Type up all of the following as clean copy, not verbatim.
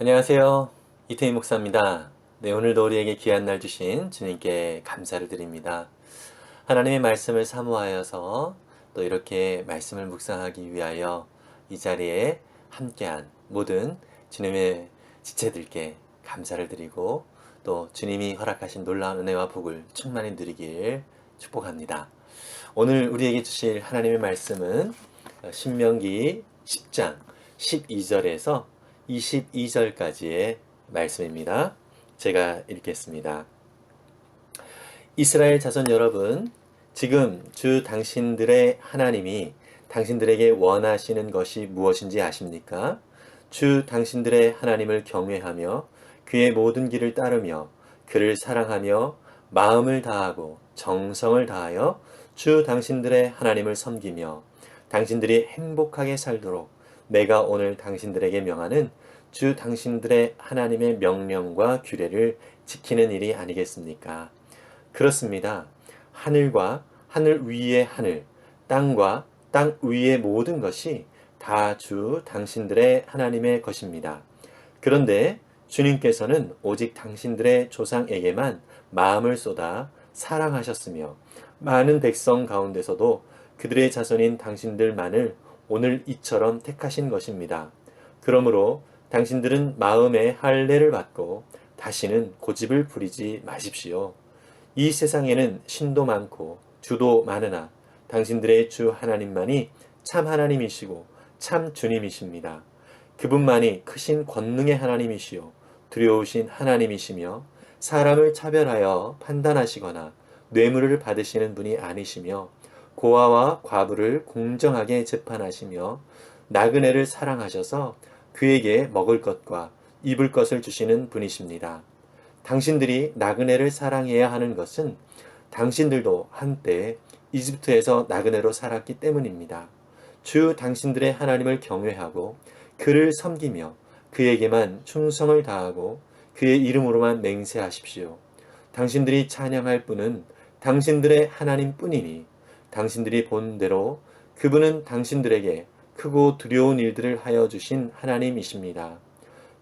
안녕하세요. 이태희 목사입니다. 네, 오늘도 우리에게 귀한 날 주신 주님께 감사를 드립니다. 하나님의 말씀을 사모하여서 또 이렇게 말씀을 묵상하기 위하여 이 자리에 함께한 모든 주님의 지체들께 감사를 드리고 또 주님이 허락하신 놀라운 은혜와 복을 충만히 누리길 축복합니다. 오늘 우리에게 주실 하나님의 말씀은 신명기 10장 12절에서 22절까지의 말씀입니다. 제가 읽겠습니다. 이스라엘 자손 여러분, 지금 주 당신들의 하나님이 당신들에게 원하시는 것이 무엇인지 아십니까? 주 당신들의 하나님을 경외하며 그의 모든 길을 따르며 그를 사랑하며 마음을 다하고 정성을 다하여 주 당신들의 하나님을 섬기며 당신들이 행복하게 살도록 내가 오늘 당신들에게 명하는 주 당신들의 하나님의 명령과 규례를 지키는 일이 아니겠습니까? 그렇습니다. 하늘과 하늘 위의 하늘, 땅과 땅 위의 모든 것이 다 주 당신들의 하나님의 것입니다. 그런데 주님께서는 오직 당신들의 조상에게만 마음을 쏟아 사랑하셨으며 많은 백성 가운데서도 그들의 자손인 당신들만을 오늘 이처럼 택하신 것입니다. 그러므로 당신들은 마음에 할례를 받고 다시는 고집을 부리지 마십시오. 이 세상에는 신도 많고 주도 많으나 당신들의 주 하나님만이 참 하나님이시고 참 주님이십니다. 그분만이 크신 권능의 하나님이시요 두려우신 하나님이시며 사람을 차별하여 판단하시거나 뇌물을 받으시는 분이 아니시며 고아와 과부를 공정하게 재판하시며 나그네를 사랑하셔서 그에게 먹을 것과 입을 것을 주시는 분이십니다. 당신들이 나그네를 사랑해야 하는 것은 당신들도 한때 이집트에서 나그네로 살았기 때문입니다. 주 당신들의 하나님을 경외하고 그를 섬기며 그에게만 충성을 다하고 그의 이름으로만 맹세하십시오. 당신들이 찬양할 분은 당신들의 하나님뿐이니 당신들이 본 대로 그분은 당신들에게 크고 두려운 일들을 하여 주신 하나님이십니다.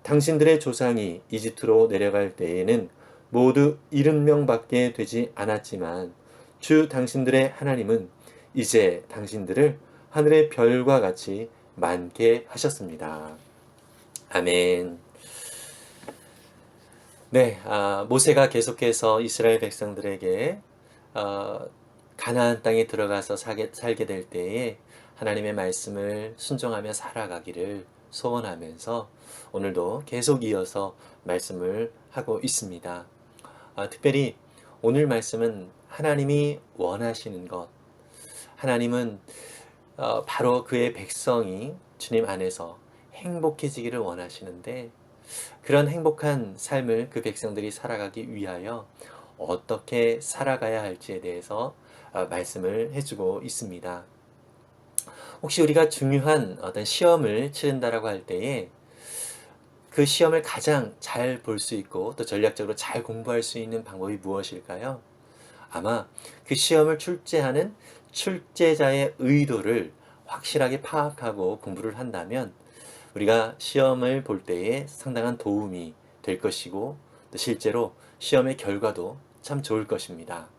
당신들의 조상이 이집트로 내려갈 때에는 모두 70명밖에 되지 않았지만 주 당신들의 하나님은 이제 당신들을 하늘의 별과 같이 많게 하셨습니다. 아멘. 네, 모세가 계속해서 이스라엘 백성들에게 가나안 땅에 들어가서 살게 될 때에 하나님의 말씀을 순종하며 살아가기를 소원하면서 오늘도 계속 이어서 말씀을 하고 있습니다. 특별히 오늘 말씀은 하나님이 원하시는 것, 하나님은 바로 그의 백성이 주님 안에서 행복해지기를 원하시는데 그런 행복한 삶을 그 백성들이 살아가기 위하여 어떻게 살아가야 할지에 대해서 말씀을 해주고 있습니다. 혹시 우리가 중요한 어떤 시험을 치른다라고 할 때에 그 시험을 가장 잘 볼 수 있고 또 전략적으로 잘 공부할 수 있는 방법이 무엇일까요? 아마 그 시험을 출제하는 출제자의 의도를 확실하게 파악하고 공부를 한다면 우리가 시험을 볼 때에 상당한 도움이 될 것이고 또 실제로 시험의 결과도 참 좋을 것입니다.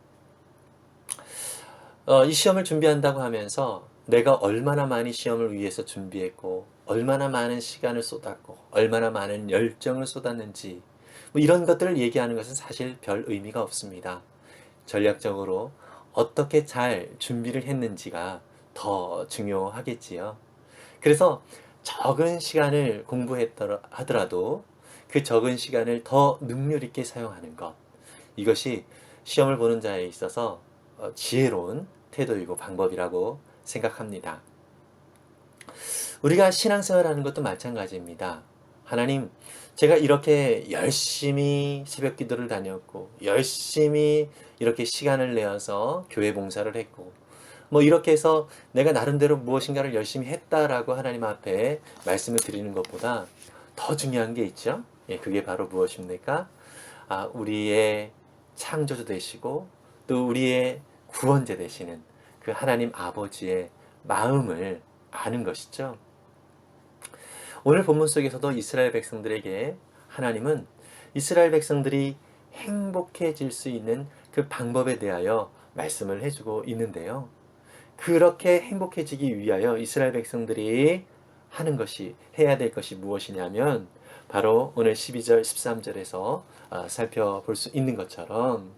이 시험을 준비한다고 하면서 내가 얼마나 많이 시험을 위해서 준비했고 얼마나 많은 시간을 쏟았고 얼마나 많은 열정을 쏟았는지 뭐 이런 것들을 얘기하는 것은 사실 별 의미가 없습니다. 전략적으로 어떻게 잘 준비를 했는지가 더 중요하겠지요. 그래서 적은 시간을 공부하더라도 그 적은 시간을 더 능률 있게 사용하는 것. 이것이 시험을 보는 자에 있어서 지혜로운 태도이고 방법이라고 생각합니다. 우리가 신앙생활하는 것도 마찬가지입니다. 하나님, 제가 이렇게 열심히 새벽 기도를 다녔고 열심히 이렇게 시간을 내어서 교회 봉사를 했고 뭐 이렇게 해서 내가 나름대로 무엇인가를 열심히 했다라고 하나님 앞에 말씀을 드리는 것보다 더 중요한 게 있죠. 예, 그게 바로 무엇입니까? 우리의 창조주 되시고 또 우리의 구원자 되시는 그 하나님 아버지의 마음을 아는 것이죠. 오늘 본문 속에서도 이스라엘 백성들에게 하나님은 이스라엘 백성들이 행복해질 수 있는 그 방법에 대하여 말씀을 해주고 있는데요. 그렇게 행복해지기 위하여 이스라엘 백성들이 해야 될 것이 무엇이냐면 바로 오늘 12절, 13절에서 살펴볼 수 있는 것처럼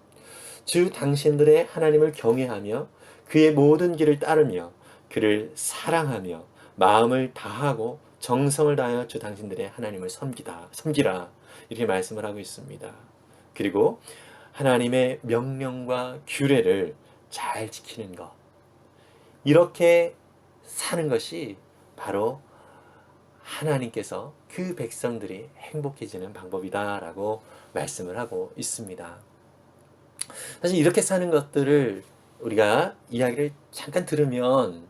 주 당신들의 하나님을 경외하며 그의 모든 길을 따르며 그를 사랑하며 마음을 다하고 정성을 다하여 주 당신들의 하나님을 섬기라 이렇게 말씀을 하고 있습니다. 그리고 하나님의 명령과 규례를 잘 지키는 것, 이렇게 사는 것이 바로 하나님께서 그 백성들이 행복해지는 방법이다라고 말씀을 하고 있습니다. 사실 이렇게 사는 것들을 우리가 이야기를 잠깐 들으면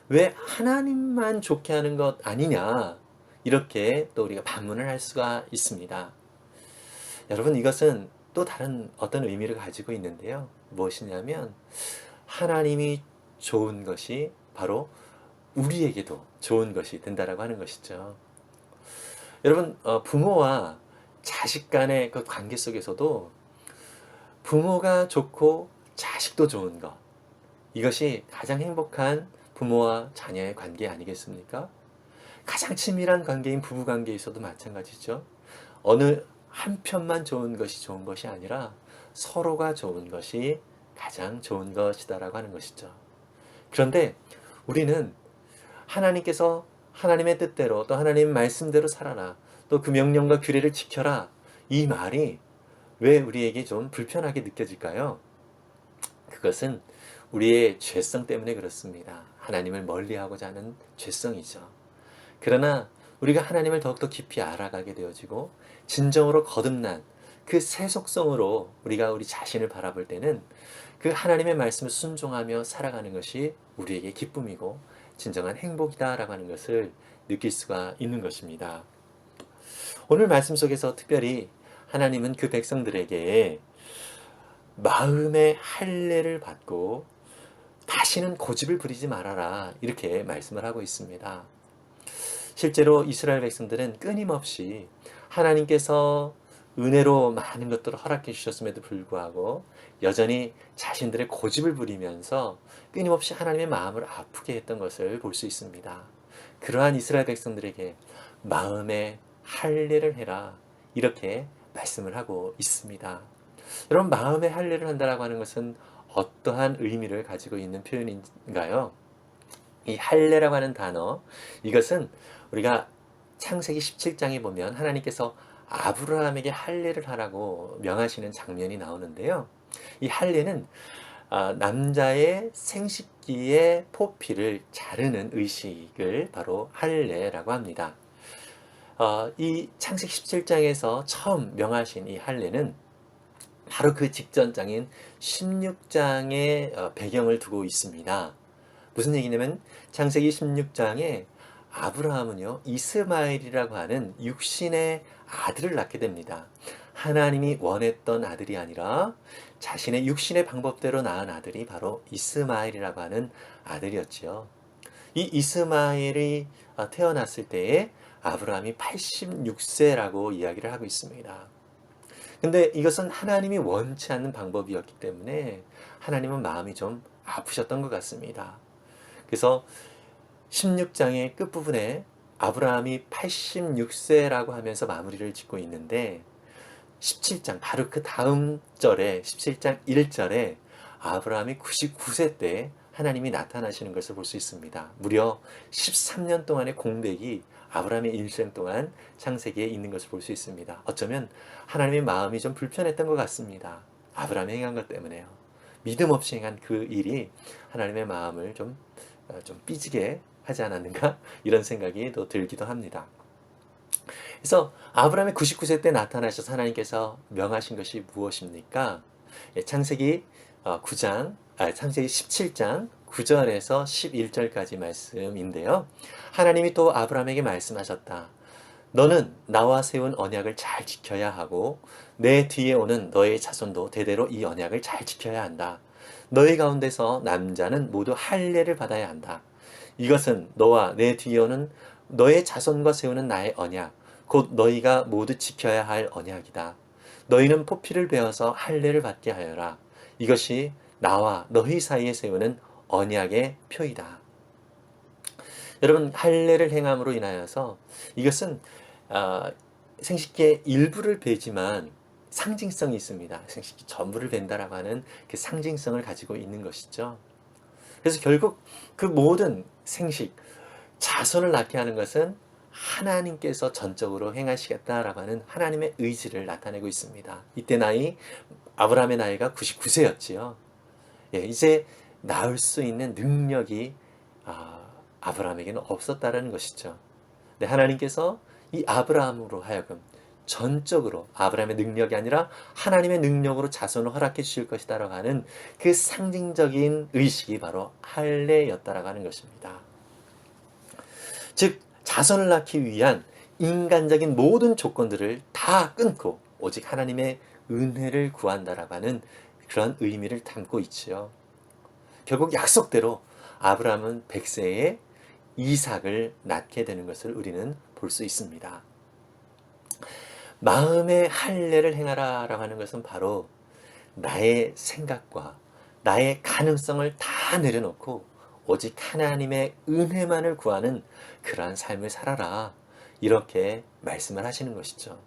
왜 하나님만 좋게 하는 것 아니냐, 이렇게 또 우리가 반문을 할 수가 있습니다. 여러분, 이것은 또 다른 어떤 의미를 가지고 있는데요. 무엇이냐면 하나님이 좋은 것이 바로 우리에게도 좋은 것이 된다라고 하는 것이죠. 여러분, 부모와 자식 간의 그 관계 속에서도 부모가 좋고 자식도 좋은 것, 이것이 가장 행복한 부모와 자녀의 관계 아니겠습니까? 가장 친밀한 관계인 부부 관계에서도 마찬가지죠. 어느 한편만 좋은 것이 좋은 것이 아니라 서로가 좋은 것이 가장 좋은 것이다라고 하는 것이죠. 그런데 우리는 하나님께서 하나님의 뜻대로 또 하나님 말씀대로 살아라, 또 그 명령과 규례를 지켜라, 이 말이 왜 우리에게 좀 불편하게 느껴질까요? 그것은 우리의 죄성 때문에 그렇습니다. 하나님을 멀리하고자 하는 죄성이죠. 그러나 우리가 하나님을 더욱더 깊이 알아가게 되어지고 진정으로 거듭난 그 새 속성으로 우리가 우리 자신을 바라볼 때는 그 하나님의 말씀을 순종하며 살아가는 것이 우리에게 기쁨이고 진정한 행복이다라고 하는 것을 느낄 수가 있는 것입니다. 오늘 말씀 속에서 특별히 하나님은 그 백성들에게 마음의 할례를 받고 다시는 고집을 부리지 말아라, 이렇게 말씀을 하고 있습니다. 실제로 이스라엘 백성들은 끊임없이 하나님께서 은혜로 많은 것들을 허락해 주셨음에도 불구하고 여전히 자신들의 고집을 부리면서 끊임없이 하나님의 마음을 아프게 했던 것을 볼 수 있습니다. 그러한 이스라엘 백성들에게 마음의 할례를 해라, 이렇게 말씀을 하고 있습니다. 여러분, 마음의 할례를 한다라고 하는 것은 어떠한 의미를 가지고 있는 표현인가요? 이 할례라고 하는 단어, 이것은 우리가 창세기 17장에 보면 하나님께서 아브라함에게 할례를 하라고 명하시는 장면이 나오는데요. 이 할례는 남자의 생식기의 포피를 자르는 의식을 바로 할례라고 합니다. 이 창세기 17장에서 처음 명하신 이 할례는 바로 그 직전 장인 16장의 배경을 두고 있습니다. 무슨 얘기냐면 창세기 16장에 아브라함은요, 이스마엘이라고 하는 육신의 아들을 낳게 됩니다. 하나님이 원했던 아들이 아니라 자신의 육신의 방법대로 낳은 아들이 바로 이스마엘이라고 하는 아들이었지요. 이 이스마엘이 태어났을 때에 아브라함이 86세라고 이야기를 하고 있습니다. 근데 이것은 하나님이 원치 않는 방법이었기 때문에 하나님은 마음이 좀 아프셨던 것 같습니다. 그래서 16장의 끝부분에 아브라함이 86세라고 하면서 마무리를 짓고 있는데 17장 바로 그 다음 절에 17장 1절에 아브라함이 99세 때 하나님이 나타나시는 것을 볼 수 있습니다. 무려 13년 동안의 공백이 아브라함의 일생 동안 창세기에 있는 것을 볼 수 있습니다. 어쩌면 하나님의 마음이 좀 불편했던 것 같습니다. 아브라함이 행한 것 때문에요. 믿음 없이 행한 그 일이 하나님의 마음을 좀 삐지게 하지 않았는가, 이런 생각이 또 들기도 합니다. 그래서 아브라함이 99세 때 나타나셔서 하나님께서 명하신 것이 무엇입니까? 창세기 17장 9절에서 11절까지 말씀인데요. 하나님이 또 아브라함에게 말씀하셨다. 너는 나와 세운 언약을 잘 지켜야 하고 내 뒤에 오는 너의 자손도 대대로 이 언약을 잘 지켜야 한다. 너희 가운데서 남자는 모두 할례를 받아야 한다. 이것은 너와 내 뒤에 오는 너의 자손과 세우는 나의 언약, 곧 너희가 모두 지켜야 할 언약이다. 너희는 포피를 베어서 할례를 받게 하여라. 이것이 나와 너희 사이에 세우는 언약의 표이다. 여러분, 할례를 행함으로 인하여서 이것은 생식기의 일부를 베지만 상징성이 있습니다. 생식기 전부를 벤다라고 하는 그 상징성을 가지고 있는 것이죠. 그래서 결국 그 모든 생식, 자손을 낳게 하는 것은 하나님께서 전적으로 행하시겠다라고 하는 하나님의 의지를 나타내고 있습니다. 이때 아브라함의 나이가 99세였지요. 예, 이제 낳을 수 있는 능력이 아브라함에게는 없었다라는 것이죠. 네, 하나님께서 이 아브라함으로 하여금 전적으로 아브라함의 능력이 아니라 하나님의 능력으로 자손을 허락해 주실 것이다라고 하는 그 상징적인 의식이 바로 할례였다라고 하는 것입니다. 즉 자손을 낳기 위한 인간적인 모든 조건들을 다 끊고 오직 하나님의 은혜를 구한다라고 하는 그런 의미를 담고 있지요. 결국 약속대로 아브라함은 100세에 이삭을 낳게 되는 것을 우리는 볼 수 있습니다. 마음의 할례를 행하라라고 하는 것은 바로 나의 생각과 나의 가능성을 다 내려놓고 오직 하나님의 은혜만을 구하는 그러한 삶을 살아라, 이렇게 말씀을 하시는 것이죠.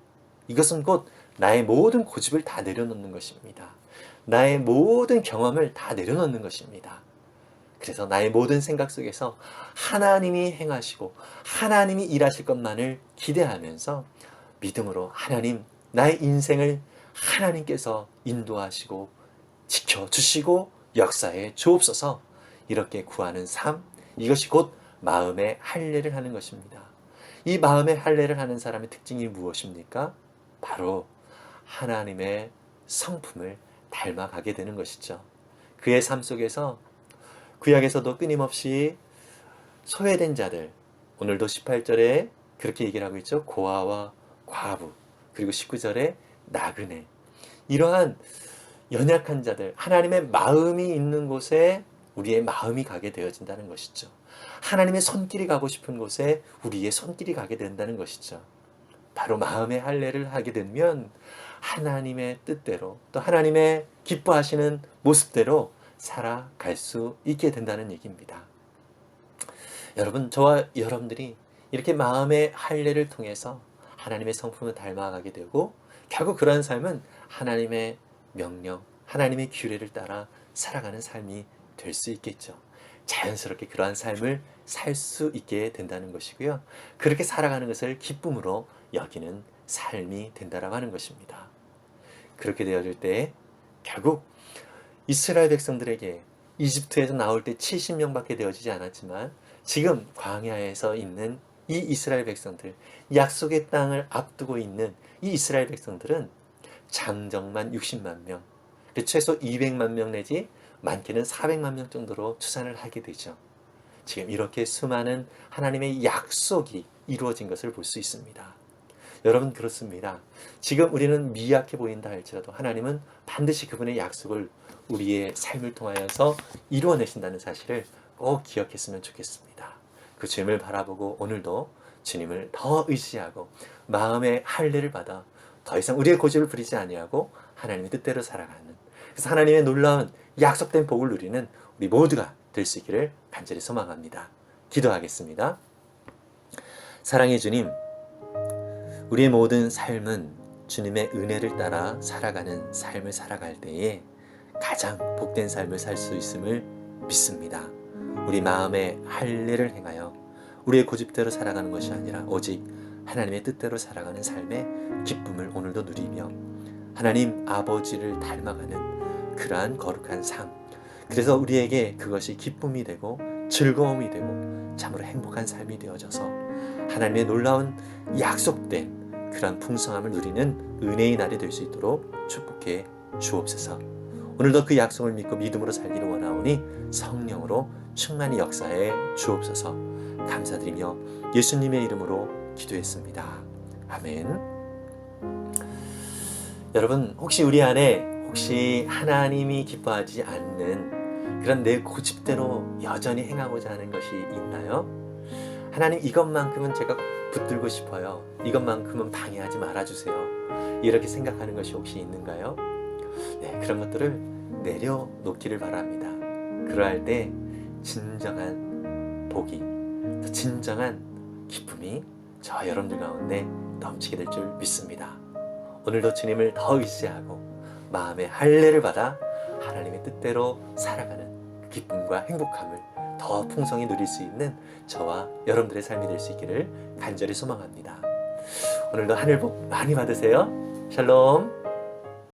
이것은 곧 나의 모든 고집을 다 내려놓는 것입니다. 나의 모든 경험을 다 내려놓는 것입니다. 그래서 나의 모든 생각 속에서 하나님이 행하시고 하나님이 일하실 것만을 기대하면서 믿음으로 하나님, 나의 인생을 하나님께서 인도하시고 지켜주시고 역사에 주옵소서, 이렇게 구하는 삶, 이것이 곧 마음의 할례를 하는 것입니다. 이 마음의 할례를 하는 사람의 특징이 무엇입니까? 바로 하나님의 성품을 닮아가게 되는 것이죠. 그의 삶 속에서 구약에서도 끊임없이 소외된 자들, 오늘도 18절에 그렇게 얘기를 하고 있죠. 고아와 과부, 그리고 19절에 나그네, 이러한 연약한 자들, 하나님의 마음이 있는 곳에 우리의 마음이 가게 되어진다는 것이죠. 하나님의 손길이 가고 싶은 곳에 우리의 손길이 가게 된다는 것이죠. 바로 마음의 할례를 하게 되면 하나님의 뜻대로, 또 하나님의 기뻐하시는 모습대로 살아갈 수 있게 된다는 얘기입니다. 여러분, 저와 여러분들이 이렇게 마음의 할례를 통해서 하나님의 성품을 닮아가게 되고 결국 그러한 삶은 하나님의 명령, 하나님의 규례를 따라 살아가는 삶이 될 수 있겠죠. 자연스럽게 그러한 삶을 살 수 있게 된다는 것이고요. 그렇게 살아가는 것을 기쁨으로 여기는 삶이 된다라고 하는 것입니다. 그렇게 되어질 때 결국 이스라엘 백성들에게 이집트에서 나올 때 70명밖에 되어지지 않았지만 지금 광야에서 있는 이 이스라엘 백성들, 약속의 땅을 앞두고 있는 이 이스라엘 백성들은 장정만 60만 명, 최소 200만 명 내지 많게는 400만 명 정도로 추산을 하게 되죠. 지금 이렇게 수많은 하나님의 약속이 이루어진 것을 볼 수 있습니다. 여러분, 그렇습니다. 지금 우리는 미약해 보인다 할지라도 하나님은 반드시 그분의 약속을 우리의 삶을 통하여서 이루어내신다는 사실을 꼭 기억했으면 좋겠습니다. 그 주님을 바라보고 오늘도 주님을 더 의지하고 마음의 할례를 받아 더 이상 우리의 고집을 부리지 아니하고 하나님의 뜻대로 살아가는, 그래서 하나님의 놀라운 약속된 복을 누리는 우리 모두가 될 수 있기를 간절히 소망합니다. 기도하겠습니다. 사랑의 주님, 우리의 모든 삶은 주님의 은혜를 따라 살아가는 삶을 살아갈 때에 가장 복된 삶을 살 수 있음을 믿습니다. 우리 마음의 할례를 행하여 우리의 고집대로 살아가는 것이 아니라 오직 하나님의 뜻대로 살아가는 삶의 기쁨을 오늘도 누리며 하나님 아버지를 닮아가는 그러한 거룩한 삶, 그래서 우리에게 그것이 기쁨이 되고 즐거움이 되고 참으로 행복한 삶이 되어져서 하나님의 놀라운 약속된 그러한 풍성함을 누리는 은혜의 날이 될 수 있도록 축복해 주옵소서. 오늘도 그 약속을 믿고 믿음으로 살기를 원하오니 성령으로 충만히 역사해 주옵소서. 감사드리며 예수님의 이름으로 기도했습니다. 아멘. 여러분, 혹시 우리 안에 하나님이 기뻐하지 않는 그런 내 고집대로 여전히 행하고자 하는 것이 있나요? 하나님 이것만큼은 제가 붙들고 싶어요. 이것만큼은 방해하지 말아주세요. 이렇게 생각하는 것이 혹시 있는가요? 네, 그런 것들을 내려놓기를 바랍니다. 그러할 때 진정한 복이, 진정한 기쁨이 저 여러분들 가운데 넘치게 될 줄 믿습니다. 오늘도 주님을 더 의지하고 마음의 할례를 받아 하나님의 뜻대로 살아가는 그 기쁨과 행복함을 더 풍성히 누릴 수 있는 저와 여러분들의 삶이 될 수 있기를 간절히 소망합니다. 오늘도 하늘 복 많이 받으세요. 샬롬.